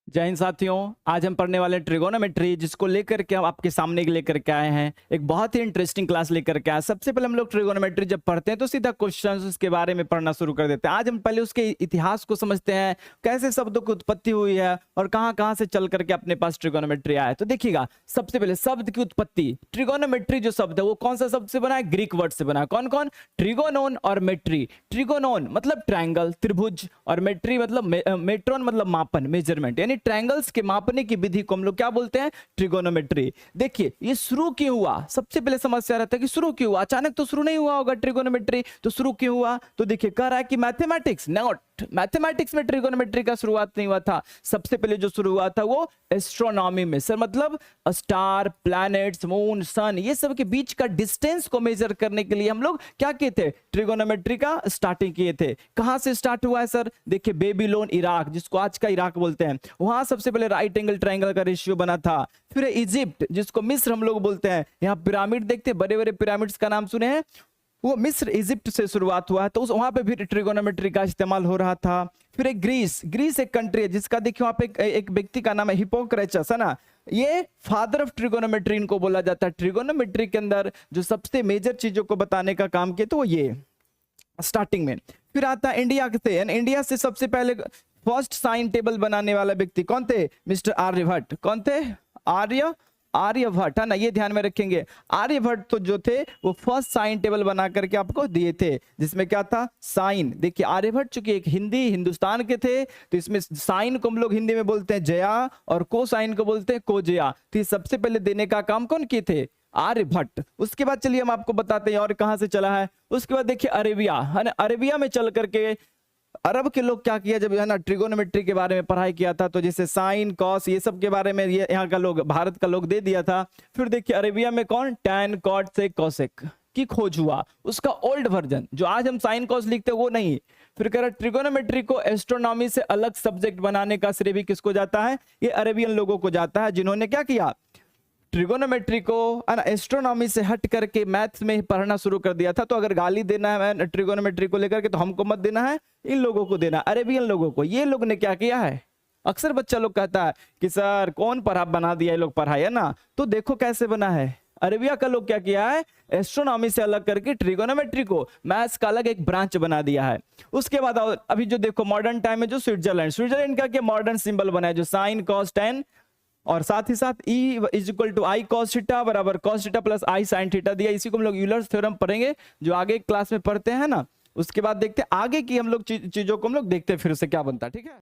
जय हिंद साथियों। आज हम पढ़ने वाले ट्रिगोनोमेट्री, जिसको लेकर के हम आपके सामने लेकर के आए हैं। एक बहुत ही इंटरेस्टिंग क्लास लेकर के आए। सबसे पहले हम लोग ट्रिगोनोमेट्री जब पढ़ते हैं तो सीधा क्वेश्चंस उसके बारे में पढ़ना शुरू कर देते हैं। आज हम पहले उसके इतिहास को समझते हैं, कैसे शब्दों की उत्पत्ति हुई है और कहां कहां से चल करके अपने पास ट्रिगोनोमेट्री आया है। तो देखिएगा, सबसे पहले शब्द की उत्पत्ति। ट्रिगोनोमेट्री जो शब्द है वो कौन सा शब्द से बना है? ग्रीक वर्ड से बना है। कौन कौन? ट्रिगोनोन और मेट्री। ट्रिगोनोन मतलब ट्रायंगल, त्रिभुज, और मेट्री मतलब मेट्रोन मतलब मापन, मेजरमेंट, यानी ट्रायंगल्स के मापने की विधि को हम लोग क्या बोलते हैं? ट्रिगोनोमेट्री। देखिए, ये शुरू क्यों हुआ? सबसे पहले समस्या रहता है कि शुरू क्यों हुआ। अचानक तो शुरू नहीं हुआ होगा ट्रिगोनोमेट्री, तो शुरू क्यों हुआ? तो देखिए, कह रहा है कि मैथमेटिक्स, नॉट मैथमेटिक्स में ट्रिगोनोमेट्री का शुरुआत नहीं हुआ था। सबसे पहले जो शुरू हुआ था वो एस्ट्रोनॉमी में। सर मतलब स्टार, प्लैनेट्स, मून, सन, ये सब के बीच का डिस्टेंस को मेजर करने के लिए हम लोग क्या किए थे? ट्रिगोनोमेट्री का स्टार्टिंग किए थे। कहां से स्टार्ट हुआ है सर? देखिए, बेबीलोन, इराक, जिसको आज का इराक बोलते हैं, वहां सबसे पहले राइट एंगल ट्रायंगल का रेशियो बना था। फिर इजिप्ट, जिसको मिस्र हम लोग बोलते हैं, यहाँ पिरामिड देखते, बड़े बड़े पिरामिड्स का नाम सुने हैं, वो मिस्र, इजिप्ट से शुरुआत हुआ है। तो वहां पे भी ट्रिगोनोमेट्री का इस्तेमाल हो रहा था। फिर एक ग्रीस, ग्रीस एक कंट्री है जिसका देखिए वहां पे एक व्यक्ति का नाम है हिप्पोक्रेटस, है ना। ये फादर ऑफ ट्रिगोनोमेट्री इनको बोला जाता है। ट्रिगोनोमेट्री के अंदर जो सबसे मेजर चीजों को बताने का काम किया तो वो ये स्टार्टिंग में। फिर आता है इंडिया से, इंडिया से सबसे पहले फर्स्ट साइन टेबल बनाने वाला व्यक्ति कौन थे? मिस्टर आर्यभट्ट। कौन थे? आर्यभट्ट, है ना, ये ध्यान में रखेंगे। आर्यभट्ट तो जो थे वो फर्स्ट साइन टेबल बना करके आपको दिए थे, जिसमें क्या था? साइन। देखिए, आर्यभट्ट चूंकि एक हिंदुस्तान के थे, तो इसमें साइन को हम लोग हिंदी में बोलते हैं जया और को साइन को बोलते हैं कोजया। तो ये सबसे पहले देने का काम कौन किए थे? आर्यभट्ट। उसके बाद चलिए हम आपको बताते हैं और कहां से चला है। उसके बाद देखिए अरेबिया, है ना, अरेबिया में चल करके अरब के लोग क्या किया, जब है ना ट्रिगोनोमेट्री के बारे में पढ़ाई किया था, तो जैसे साइन, कॉस, ये सब के बारे में ये यहाँ का लोग, भारत का लोग दे दिया था। फिर देखिए अरेबिया में कौन? टैन, कॉट, सेक, कोसेक की खोज हुआ। उसका ओल्ड वर्जन जो आज हम साइन कॉस लिखते हैं वो नहीं। फिर कह रहा ट्रिगोनोमेट्री को एस्ट्रोनॉमी से अलग सब्जेक्ट बनाने का श्रेय भी किसको जाता है? ये अरेबियन लोगों को जाता है, जिन्होंने क्या किया? ट्रिगोनोमेट्री को एस्ट्रोनॉमी से हट करके मैथ्स में ही पढ़ना शुरू कर दिया था। तो अगर गाली देना है ट्रिगोनोमेट्री को लेकर के, तो हमको मत देना है, इन लोगों को देना, अरेबियन लोगों को। ये लोग ने क्या किया है? अक्सर बच्चा लोग कहता है कि सर कौन पढ़ा बना दिया ये लोग पढ़ाई, है ना। तो देखो कैसे बना है। अरेबिया का लोग क्या किया है? एस्ट्रोनॉमी से अलग करके ट्रिगोनोमेट्री को मैथ्स का अलग एक ब्रांच बना दिया है। उसके बाद अभी जो देखो मॉडर्न टाइम में जो स्विट्जरलैंड का क्या मॉडर्न सिंबल बना है, जो साइन, कॉस, टेन, और साथ ही साथ E is equal to i cos theta बराबर cos theta plus i sine theta दिया। इसी को हम लोग यूलर्स थ्योरम पढ़ेंगे, जो आगे क्लास में पढ़ते हैं ना। उसके बाद देखते हैं आगे की हम लोग चीजों को हम लोग देखते हैं फिर से क्या बनता है। ठीक है।